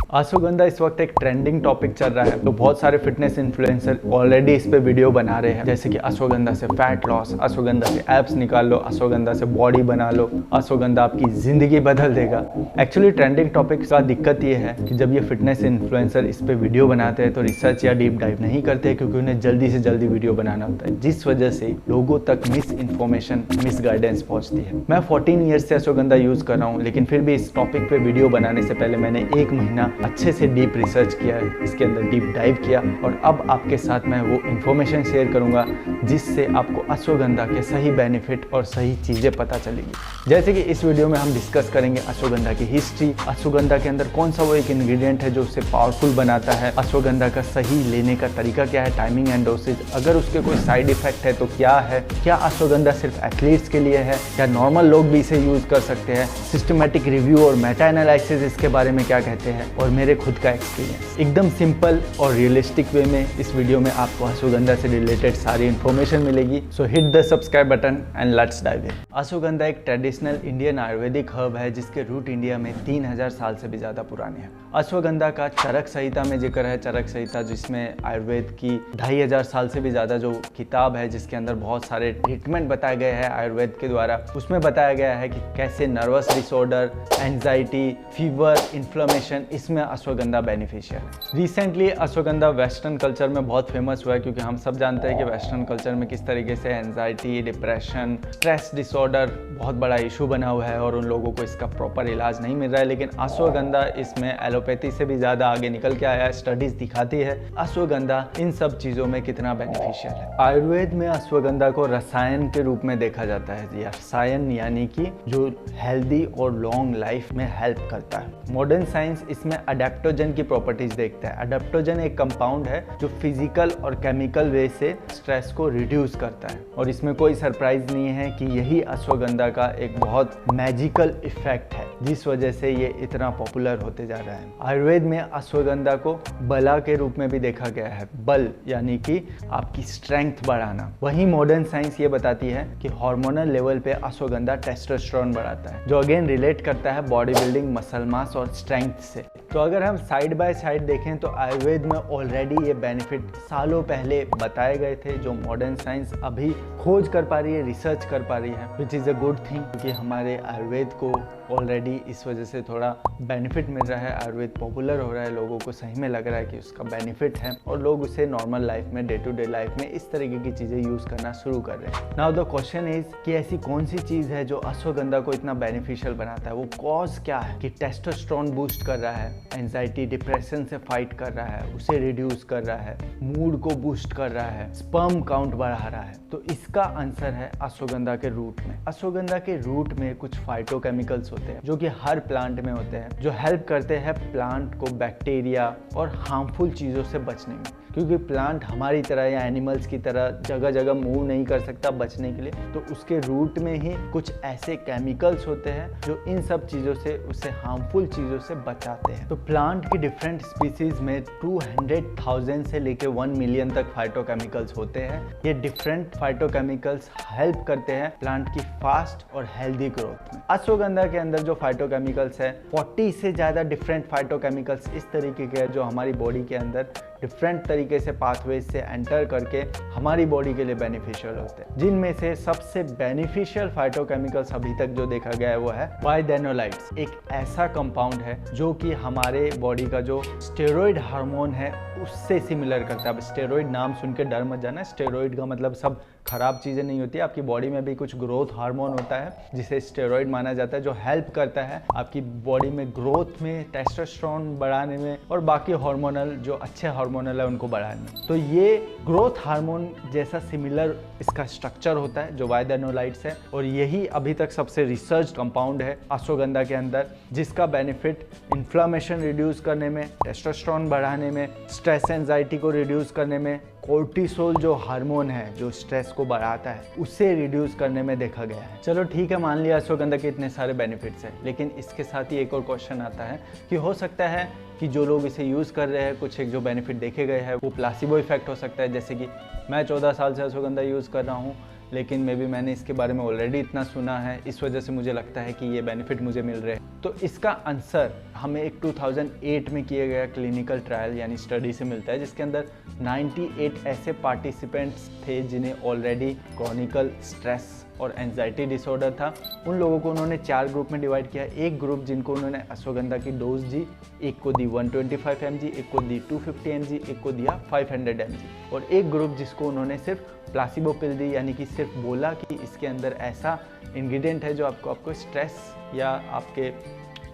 अश्वगंधा इस वक्त एक ट्रेंडिंग टॉपिक चल रहा है, तो बहुत सारे फिटनेस इन्फ्लुएंसर ऑलरेडी इस पे वीडियो बना रहे हैं, जैसे कि अश्वगंधा से फैट लॉस, अश्वगंधा से एब्स निकाल लो, अश्वगंधा से बॉडी बना लो, अश्वगंधा आपकी जिंदगी बदल देगा। एक्चुअली ट्रेंडिंग टॉपिक का दिक्कत ये है कि जब ये फिटनेस इन्फ्लुएंसर इस पे वीडियो बनाते हैं तो रिसर्च या डीप डाइव नहीं करते, क्योंकि उन्हें जल्दी से जल्दी वीडियो बनाना होता है, जिस वजह से लोगों तक मिस इन्फॉर्मेशन, मिस गाइडेंस पहुंचती है। मैं 14 ईयर्स से अश्वगंधा यूज कर रहा हूँ, लेकिन फिर भी इस टॉपिक पे वीडियो बनाने से पहले मैंने 1 महीना अच्छे से डीप रिसर्च किया, इसके अंदर डीप डाइव किया, और अब आपके साथ मैं वो इन्फॉर्मेशन शेयर करूंगा जिससे आपको अश्वगंधा के सही बेनिफिट और सही चीज़ें पता चलेगी। जैसे कि इस वीडियो में हम डिस्कस करेंगे अश्वगंधा की हिस्ट्री, अश्वगंधा के अंदर कौन सा वो एक इंग्रेडिएंट है जो उसे पावरफुल बनाता है, अश्वगंधा का सही लेने का तरीका क्या है, टाइमिंग एंड डोसेज, अगर उसके कोई साइड इफेक्ट है तो क्या है, क्या अश्वगंधा सिर्फ एथलीट्स के लिए है, क्या नॉर्मल लोग भी इसे यूज कर सकते हैं, सिस्टमैटिक रिव्यू और मेटा एनालिसिस इसके बारे में क्या कहते हैं, और मेरे खुद का एक्सपीरियंस। एकदम सिंपल और रियलिस्टिक वे में इस वीडियो में आपको अश्वगंधा से रिलेटेड सारी इन्फॉर्मेशन मिलेगी। सो hit the subscribe button and let's dive in. Ashwagandha एक ट्रेडिशनल इंडियन आयुर्वेदिक हर्ब है जिसके रूट इंडिया में 3000 साल से भी ज्यादा पुराने हैं। अश्वगंधा का चरक संहिता में जिक्र है, चरक संहिता जिसमें आयुर्वेद की 2500 साल से भी ज्यादा जो किताब है, जिसके अंदर बहुत सारे ट्रीटमेंट बताए गए हैं आयुर्वेद के द्वारा। उसमें बताया गया है कि कैसे nervous disorder, anxiety, fever, inflammation, इसमें अश्वगंधा बेनिफिशियल है। रिसेंटली अश्वगंधा वेस्टर्न कल्चर में बहुत फेमस हुआ है, क्योंकि हम सब जानते हैं कि वेस्टर्न कल्चर में किस तरीके से एंजाइटी, डिप्रेशन, स्ट्रेस डिसऑर्डर बहुत बड़ा इशू बना हुआ है और उन लोगों को इसका प्रॉपर इलाज नहीं मिल रहा है। लेकिन अश्वगंधा इसमें एलोपैथी से भी ज़्यादा आगे निकल के आया है। स्टडीज दिखाती है अश्वगंधा इन सब चीज़ों में कितना बेनिफिशियल है। आयुर्वेद में अश्वगंधा को रसायन के रूप में देखा जाता है, या रसायन यानी कि जो हेल्दी और लॉन्ग लाइफ में हेल्प करता है। मॉडर्न साइंस इसमें अडेप्टोजन की प्रॉपर्टीज देखता है। अडेप्टोजन एक कंपाउंड है जो फिजिकल और केमिकल वे से स्ट्रेस को रिड्यूस करता है, और इसमें कोई सरप्राइज नहीं है कि यही अश्वगंधा का एक बहुत मैजिकल इफेक्ट है, जिस वजह से ये इतना पॉपुलर होते जा रहा है। आयुर्वेद में अश्वगंधा को बला के रूप में भी देखा गया है, बल यानी कि आपकी स्ट्रेंथ बढ़ाना। वहीं मॉडर्न साइंस ये बताती है कि हार्मोनल लेवल पे अश्वगंधा टेस्टोस्टेरोन बढ़ाता है, जो अगेन रिलेट करता है बॉडी बिल्डिंग, मसल मास और स्ट्रेंथ से। तो अगर हम साइड बाय साइड देखें तो आयुर्वेद में ऑलरेडी ये बेनिफिट सालों पहले बताए गए थे, जो मॉडर्न साइंस अभी खोज कर पा रही है, रिसर्च कर पा रही है, which is a good thing, क्योंकि हमारे आयुर्वेद को ऑलरेडी इस वजह से थोड़ा बेनिफिट मिल रहा है। आयुर्वेद पॉपुलर हो रहा है, लोगों को सही में लग रहा है कि उसका बेनिफिट है, और लोग उसे नॉर्मल लाइफ में, डे टू डे लाइफ में इस तरीके की चीज़ें यूज़ करना शुरू कर रहे हैं। नाउ द क्वेश्चन इज कि ऐसी कौन सी चीज़ है जो अश्वगंधा को इतना बेनिफिशियल बनाता है, वो कॉज क्या है कि टेस्टोस्टेरोन बूस्ट कर रहा है, एंजाइटी, डिप्रेशन से फाइट कर रहा है, उसे रिड्यूस कर रहा है, मूड को बूस्ट कर रहा है, स्पर्म काउंट बढ़ा रहा है। तो इसका आंसर है अश्वगंधा के रूट में। अश्वगंधा के रूट में कुछ फाइटोकेमिकल्स होते हैं जो कि हर प्लांट में होते हैं, जो हेल्प करते हैं प्लांट को बैक्टीरिया और हार्मफुल चीज़ों से बचने में, क्योंकि प्लांट हमारी तरह या एनिमल्स की तरह जगह जगह मूव नहीं कर सकता बचने के लिए, तो उसके रूट में ही कुछ ऐसे केमिकल्स होते हैं जो इन सब चीज़ों से, उसे हार्मफुल चीज़ों से बचाते हैं। तो प्लांट की डिफरेंट स्पीसीज में 200,000 से लेके 1 मिलियन तक फाइटोकेमिकल्स होते हैं। ये डिफरेंट फाइटोकेमिकल्स हेल्प करते हैं प्लांट की फास्ट और हेल्दी ग्रोथ में। अश्वगंधा के अंदर जो फाइटोकेमिकल्स है, 40 से ज़्यादा डिफरेंट फाइटोकेमिकल्स इस तरीके के हैं जो हमारी बॉडी के अंदर डिफरेंट तरीके से पाथवेज से एंटर करके हमारी बॉडी के लिए बेनिफिशियल होते हैं। जिनमें से सबसे बेनिफिशियल फाइटोकेमिकल्स अभी तक जो देखा गया है वो है वाइडेनोलाइट्स। एक ऐसा कंपाउंड है जो कि हमारे बॉडी का जो स्टेरॉइड हार्मोन है उससे सिमिलर करता है। अब स्टेरॉइड नाम सुन के डर मत जाना, स्टेरॉइड का मतलब सब खराब चीज़ें नहीं होती है। आपकी बॉडी में भी कुछ ग्रोथ हार्मोन होता है जिसे स्टेरॉइड माना जाता है, जो हेल्प करता है आपकी बॉडी में ग्रोथ में, टेस्टोस्टेरोन बढ़ाने में, और बाकी हार्मोनल जो अच्छे हार्मोनल है उनको बढ़ाने में। तो ये ग्रोथ हार्मोन जैसा सिमिलर इसका स्ट्रक्चर होता है जो वाइडेनोलाइट्स है, और यही अभी तक सबसे रिसर्च कंपाउंड है अश्वगंधा के अंदर, जिसका बेनिफिट इन्फ्लेमेशन रिड्यूस करने में, टेस्टोस्टेरोन बढ़ाने में, स्ट्रेस एंजाइटी को रिड्यूस करने में, कोर्टिसोल जो हार्मोन है जो स्ट्रेस को बढ़ाता है उसे रिड्यूस करने में देखा गया है। चलो ठीक है, मान लिया अश्वगंधा के इतने सारे बेनिफिट्स हैं, लेकिन इसके साथ ही एक और क्वेश्चन आता है कि हो सकता है कि जो लोग इसे यूज़ कर रहे हैं, कुछ एक जो बेनिफिट देखे गए हैं वो प्लासिबो इफेक्ट हो सकता है। जैसे कि मैं 14 साल से अश्वगंधा यूज़ कर रहा हूँ, लेकिन मे बी मैंने इसके बारे में ऑलरेडी इतना सुना है, इस वजह से मुझे लगता है कि ये बेनिफिट मुझे मिल रहे हैं। तो इसका आंसर हमें एक 2008 में किया गया क्लिनिकल ट्रायल यानी स्टडी से मिलता है, जिसके अंदर 98 ऐसे पार्टिसिपेंट्स थे जिन्हें ऑलरेडी क्रॉनिकल स्ट्रेस और एंजाइटी डिसऑर्डर था। उन लोगों को उन्होंने 4 ग्रुप में डिवाइड किया। एक ग्रुप जिनको उन्होंने अश्वगंधा की डोज दी, एक को दी 125 mg, एक को दी 250 mg, एक को दिया 500 mg, और एक ग्रुप जिसको उन्होंने सिर्फ प्लासिबो पिल दी, यानी कि सिर्फ बोला कि इसके अंदर ऐसा इंग्रेडिएंट है जो आपको स्ट्रेस या आपके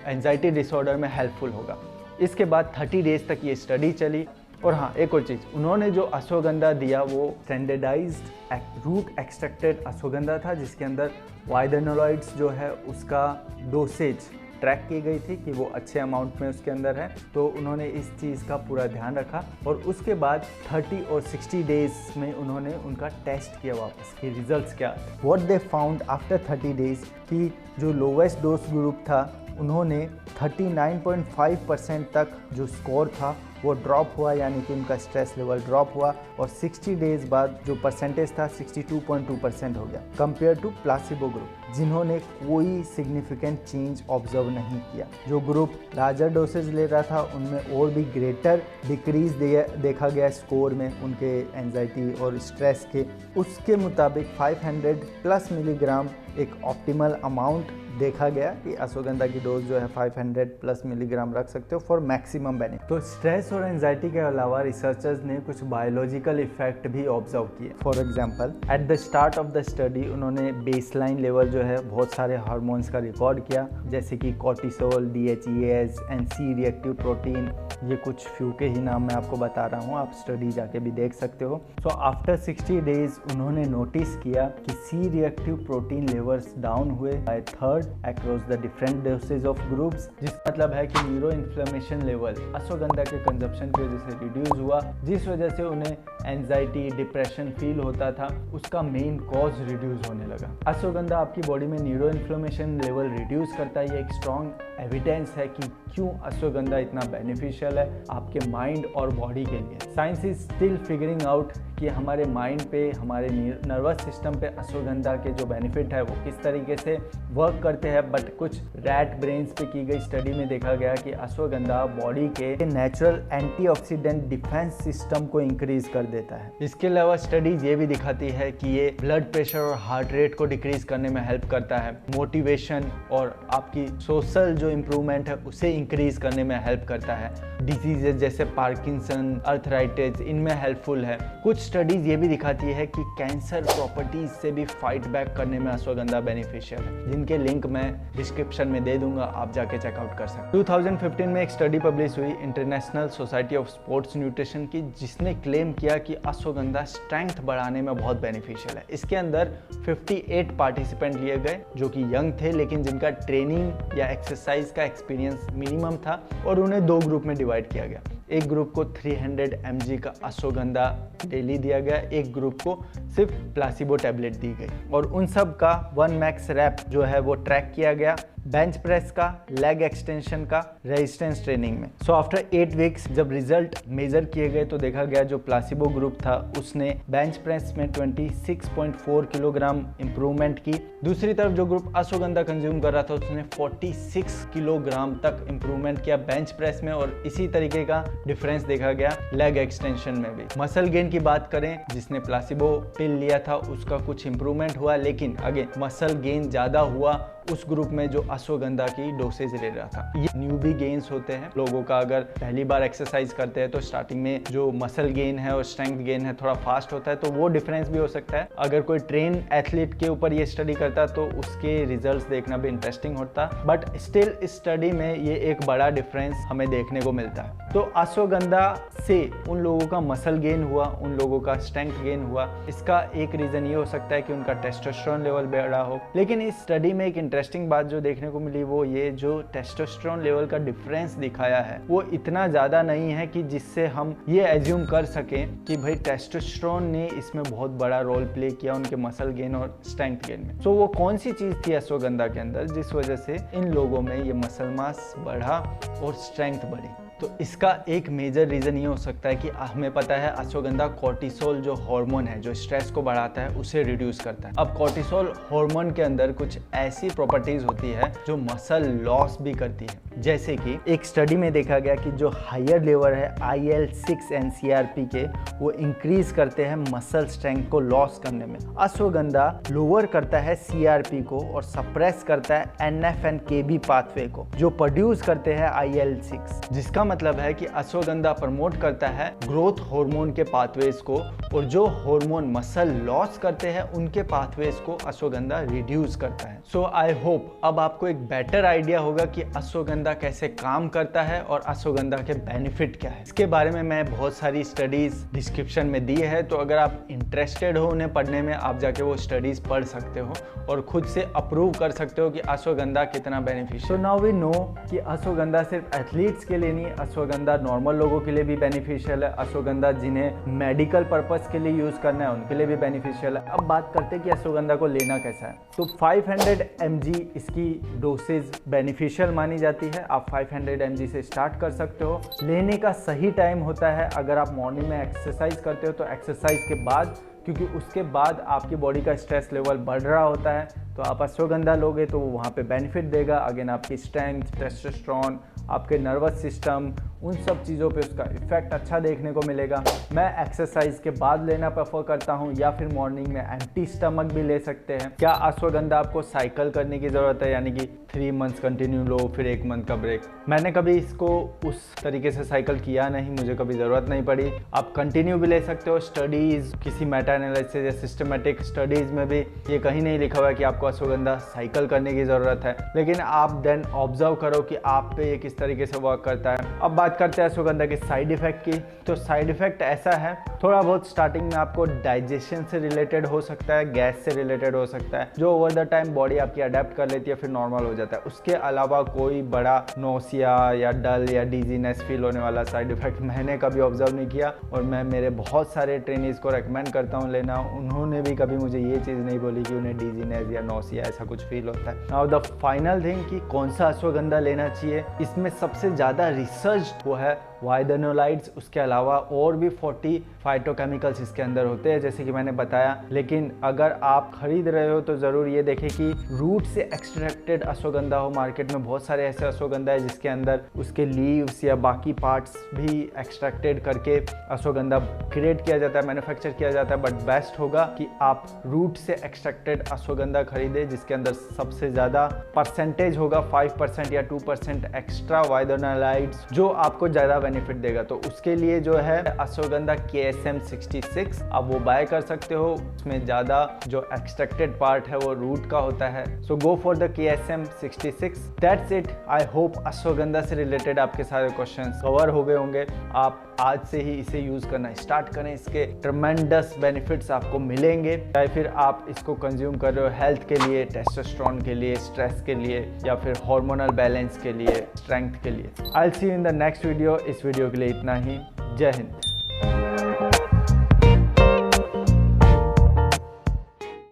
एंजाइटी डिसऑर्डर में हेल्पफुल होगा। इसके बाद 30 डेज तक ये स्टडी चली। और हाँ, एक और चीज़, उन्होंने जो अश्वगंधा दिया वो स्टैंडर्डाइज्ड रूट एक्सट्रैक्टेड अश्वगंधा था, जिसके अंदर वाइडेनोलॉइड्स जो है उसका डोसेज ट्रैक की गई थी कि वो अच्छे अमाउंट में उसके अंदर है। तो उन्होंने इस चीज़ का पूरा ध्यान रखा और उसके बाद 30 और 60 डेज में उन्होंने उनका टेस्ट किया वापस कि रिजल्ट्स क्या। What they found after 30 days कि जो लोवेस्ट डोज ग्रुप था उन्होंने 39.5% तक जो स्कोर था वो ड्रॉप हुआ, यानी कि उनका स्ट्रेस लेवल ड्रॉप हुआ, और 60 डेज बाद जो परसेंटेज था 62.2% हो गया कंपेयर टू प्लासिबो ग्रुप, जिन्होंने कोई सिग्निफिकेंट चेंज ऑब्जर्व नहीं किया। जो ग्रुप लार्जर डोसेज ले रहा था उनमें और भी ग्रेटर डिक्रीज देखा गया स्कोर में उनके एंजाइटी और स्ट्रेस के। उसके मुताबिक 500+ मिलीग्राम एक ऑप्टिमल अमाउंट देखा गया कि अश्वगंधा की डोज जो है 500+ मिलीग्राम रख सकते हो फॉर मैक्सिमम बेनिफिट। तो स्ट्रेस और एंजाइटी के अलावा रिसर्चर्स ने कुछ बायोलॉजिकल इफेक्ट भी ऑब्जर्व किए। For example, at the start of the study उन्होंने बेसलाइन लेवल जो है बहुत सारे हार्मोन्स का रिकॉर्ड किया, जैसे कि cortisol, DHEAS and C reactive protein. ये कुछ फ्यू के ही नाम मैं आपको बता रहा हूँ, आप स्टडी जाके भी देख सकते हो। सो आफ्टर 60 डेज उन्होंने नोटिस किया कि C reactive protein levels down हुए by 3rd across the different dosages of groups, जिसका मतलब है कि न्यूरो इन्फ्लेमेशन लेवल अश्वगंधा के कंजप्शन की वजह से रिड्यूस हुआ, जिस वजह से उन्हें एंजाइटी, डिप्रेशन फील होता था, उसका मेन कॉज रिड्यूस होने लगा। अश्वगंधा आपकी बॉडी में न्यूरो इन्फ्लेमेशन लेवल रिड्यूस करता है। ये एक स्ट्रॉन्ग एविडेंस है कि क्यों अश्वगंधा इतना बेनिफिशियल है आपके माइंड और बॉडी के लिए। Science is still figuring out कि हमारे माइंड पे, हमारे नर्वस सिस्टम पे अश्वगंधा के जो बेनिफिट है वो किस तरीके से वर्क करते हैं। बट कुछ रैट ब्रेन्स पे की गई स्टडी में देखा गया कि अश्वगंधा बॉडी के नेचुरल एंटीऑक्सीडेंट डिफेंस सिस्टम को इंक्रीज कर देता है। इसके अलावा स्टडीज ये भी दिखाती है कि ये ब्लड प्रेशर और हार्ट रेट को डिक्रीज करने में हेल्प करता है, मोटिवेशन और आपकी सोशल जो इम्प्रूवमेंट है उसे इंक्रीज करने में हेल्प करता है, डिजीजेज जैसे पार्किंसन, अर्थराइटिस, इनमें हेल्पफुल है। कुछ स्टडीज ये भी दिखाती है कि कैंसर प्रॉपर्टीज से भी फाइट बैक करने में अश्वगंधा बेनिफिशियल है, जिनके लिंक मैं डिस्क्रिप्शन में दे दूंगा, आप जाके चेकआउट कर सकते हैं। 2015 में एक स्टडी पब्लिश हुई international society of sports nutrition की, जिसने क्लेम किया कि अश्वगंधा स्ट्रेंथ बढ़ाने में बहुत बेनिफिशियल है। इसके अंदर 58 पार्टिसिपेंट लिए गए जो कि यंग थे, लेकिन जिनका ट्रेनिंग या एक्सरसाइज का एक्सपीरियंस मिनिमम था, और उन्हें 2 ग्रुप में डिवाइड किया गया। एक ग्रुप को 300 mg का अश्वगंधा डेली दिया गया, एक ग्रुप को सिर्फ प्लासिबो टैबलेट दी गई, और उन सब का 1 मैक्स रैप जो है वो ट्रैक किया गया, बेंच प्रेस का, लेग एक्सटेंशन का, रेजिस्टेंस ट्रेनिंग में। सो आफ्टर 8 वीक्स जब रिजल्ट मेजर किए गए तो देखा गया जो प्लासिबो ग्रुप था उसने बेंच प्रेस में 26.4 किलोग्राम इंप्रूवमेंट की। दूसरी तरफ जो ग्रुप अश्वगंधा कंज्यूम कर रहा था उसने 46 किलोग्राम तक इंप्रूवमेंट किया बेंच प्रेस में, और इसी तरीके का डिफरेंस देखा गया लेग एक्सटेंशन में भी। मसल गेन की बात करें, जिसने प्लासिबो पिल लिया था उसका कुछ इंप्रूवमेंट हुआ, लेकिन अगेन मसल गेन ज्यादा हुआ उस ग्रुप में जो अश्वगंधा की डोसेज ले रहा था। ये न्यूबी गेन्स होते हैं लोगों का, अगर पहली बार एक्सरसाइज करते हैं तो स्टार्टिंग में जो मसल गेन है और स्ट्रेंथ गेन है थोड़ा फास्ट होता है, तो वो डिफरेंस भी हो सकता है। अगर कोई ट्रेन एथलीट के ऊपर ये स्टडी करता तो उसके रिजल्ट्स देखना भी इंटरेस्टिंग होता, बट स्टिल इस स्टडी में ये एक बड़ा डिफरेंस हमें देखने को मिलता है। तो अश्वगंधा से उन लोगों का मसल गेन हुआ, उन लोगों का स्ट्रेंथ गेन हुआ, इसका एक रीजन ये हो सकता है कि उनका टेस्टोस्टेरोन लेवल बढ़ा हो। लेकिन इस स्टडी में एक इंटरेस्टिंग बात जो देखने को मिली वो ये, जो टेस्टोस्टेरोन लेवल का डिफरेंस दिखाया है वो इतना ज़्यादा नहीं है कि जिससे हम ये एज्यूम कर सकें कि भाई टेस्टोस्टेरोन ने इसमें बहुत बड़ा रोल प्ले किया उनके मसल गेन और स्ट्रेंथ गेन में। वो कौन सी चीज़ थी अश्वगंधा के अंदर जिस वजह से इन लोगों में ये मसल मास बढ़ा और स्ट्रेंथ बढ़ी? तो इसका एक मेजर रीज़न ये हो सकता है कि हमें पता है अश्वगंधा कॉर्टिसोल जो हार्मोन है जो स्ट्रेस को बढ़ाता है उसे रिड्यूस करता है। अब कॉर्टिसोल हार्मोन के अंदर कुछ ऐसी प्रॉपर्टीज होती है जो मसल लॉस भी करती है। जैसे कि एक स्टडी में देखा गया कि जो हायर लेवल है IL-6 एंड CRP के वो इंक्रीज करते हैं मसल स्ट्रेंथ को लॉस करने में। अश्वगंधा लोअर करता है CRP को और सप्रेस करता है NF एंड KB पाथवे को जो प्रोड्यूस करते हैं IL-6, जिसका मतलब है कि अश्वगंधा प्रमोट करता है ग्रोथ हार्मोन के पाथवेज को और जो हार्मोन मसल लॉस करते हैं उनके पाथवेज को अश्वगंधा रिड्यूस करता है। सो आई होप अब आपको एक बेटर आइडिया होगा कि अश्वगंधा कैसे काम करता है और अश्वगंधा के बेनिफिट क्या है। इसके बारे में मैं बहुत सारी स्टडीज डिस्क्रिप्शन में दी है, तो अगर आप इंटरेस्टेड हो उन्हें पढ़ने में आप जाके वो स्टडीज पढ़ सकते हो और खुद से अप्रूव कर सकते हो कि अश्वगंधा कितना beneficial. So now we know कि अश्वगंधा सिर्फ एथलीट्स के लिए नहीं, अश्वगंधा नॉर्मल लोगों के लिए भी बेनिफिशियल है। अश्वगंधा जिन्हें मेडिकल पर्पस के लिए यूज करना है उनके लिए भी बेनिफिशियल है। अब बात करते हैं कि अश्वगंधा को लेना कैसा है। तो 500 mg इसकी डोसेज बेनिफिशियल मानी जाती है। आप 500 mg से स्टार्ट कर सकते हो। लेने का सही टाइम होता है अगर आप मॉर्निंग में एक्सरसाइज करते हो तो एक्सरसाइज के बाद, क्योंकि उसके बाद आपकी बॉडी का स्ट्रेस लेवल बढ़ रहा होता है, तो आप अश्वगंधा लोगे तो वो वहाँ पे बेनिफिट देगा। अगेन आपकी स्ट्रेंथ, टेस्टोस्टेरोन, आपके नर्वस सिस्टम, उन सब चीज़ों पे उसका इफेक्ट अच्छा देखने को मिलेगा। मैं एक्सरसाइज के बाद लेना प्रेफर करता हूँ या फिर मॉर्निंग में एम्प्टी स्टमक भी ले सकते हैं। क्या अश्वगंधा आपको साइकिल करने की ज़रूरत है, यानी कि 3 मंथ्स कंटिन्यू लो फिर 1 मंथ का ब्रेक? मैंने कभी इसको उस तरीके से साइकिल किया नहीं, मुझे कभी ज़रूरत नहीं पड़ी। आप कंटिन्यू भी ले सकते हो। स्टडीज़, किसी मेटा एनालिसिस या सिस्टमेटिक स्टडीज़ में भी ये कहीं नहीं लिखा हुआ है कि आपको अश्वगंधा साइकिल करने की ज़रूरत है, लेकिन आप देन ऑब्जर्व करो कि आप पे ये किस तरीके से वर्क करता है। अब बात करते हैं अश्वगंधा के साइड इफेक्ट की। तो साइड इफेक्ट ऐसा है, थोड़ा बहुत स्टार्टिंग में आपको डाइजेशन से रिलेटेड हो सकता है, गैस से रिलेटेड हो सकता है, जो ओवर द टाइम बॉडी आपकी अडेप्ट कर लेती है, फिर नॉर्मल हो जाता है। उसके अलावा कोई बड़ा नोसिया या डल या डिजीनेस फील होने वाला साइड इफेक्ट मैंने कभी ऑब्जर्व नहीं किया और मैं मेरे बहुत सारे ट्रेनीज को रेकमेंड करता हूँ लेना। उन्होंने भी कभी मुझे ये चीज़ नहीं बोली कि उन्हें डिजीनेस या नोसिया ऐसा कुछ फील होता है। नाउ द फाइनल थिंग कि कौन सा अश्वगंधा लेना चाहिए, इसमें सबसे ज़्यादा रिसर्च वो है वाइडनोलाइड्स। उसके अलावा और भी 40 फाइटोकेमिकल्स इसके अंदर होते हैं जैसे कि मैंने बताया। लेकिन अगर आप खरीद रहे हो तो ज़रूर ये देखें कि रूट से एक्सट्रैक्टेड अश्वगंधा हो। मार्केट में बहुत सारे ऐसे अश्वगंधा है जिसके अंदर उसके लीव्स या बाकी पार्ट्स भी एक्सट्रैक्टेड करके अश्वगंधा क्रिएट किया जाता है, मैन्युफैक्चर किया जाता है। बट बेस्ट होगा कि आप रूट से एक्सट्रैक्टेड अश्वगंधा खरीदें जिसके अंदर सबसे ज़्यादा परसेंटेज होगा 5% या 2% एक्स्ट्रा वाइडनोलाइड्स, जो आपको ज़्यादा बेनिफिट देगा। तो उसके लिए जो है अश्वगंधा KSM 66 आप वो बाय कर सकते हो। उसमें ज़्यादा जो एक्सट्रैक्टेड पार्ट है वो रूट का होता है। So go for the KSM 66। That's it. I hope Ashwagandha से रिलेटेड आपके सारे क्वेश्चंस कवर हो गए होंगे। आप आज से ही इसे यूज़ करना स्टार्ट करें, इसके ट्रेमेंडस बेनिफिट्स आपको मिलेंगे। चाहे फिर आप इसको कंज्यूम कर रहे हो हेल्थ के लिए, टेस्टोस्टेरोन के लिए, स्ट्रेस के लिए या फिर हार्मोनल बैलेंस के लिए, स्ट्रेंथ के लिए। I will see you in the next video. इस वीडियो के लिए इतना ही। जय हिंद।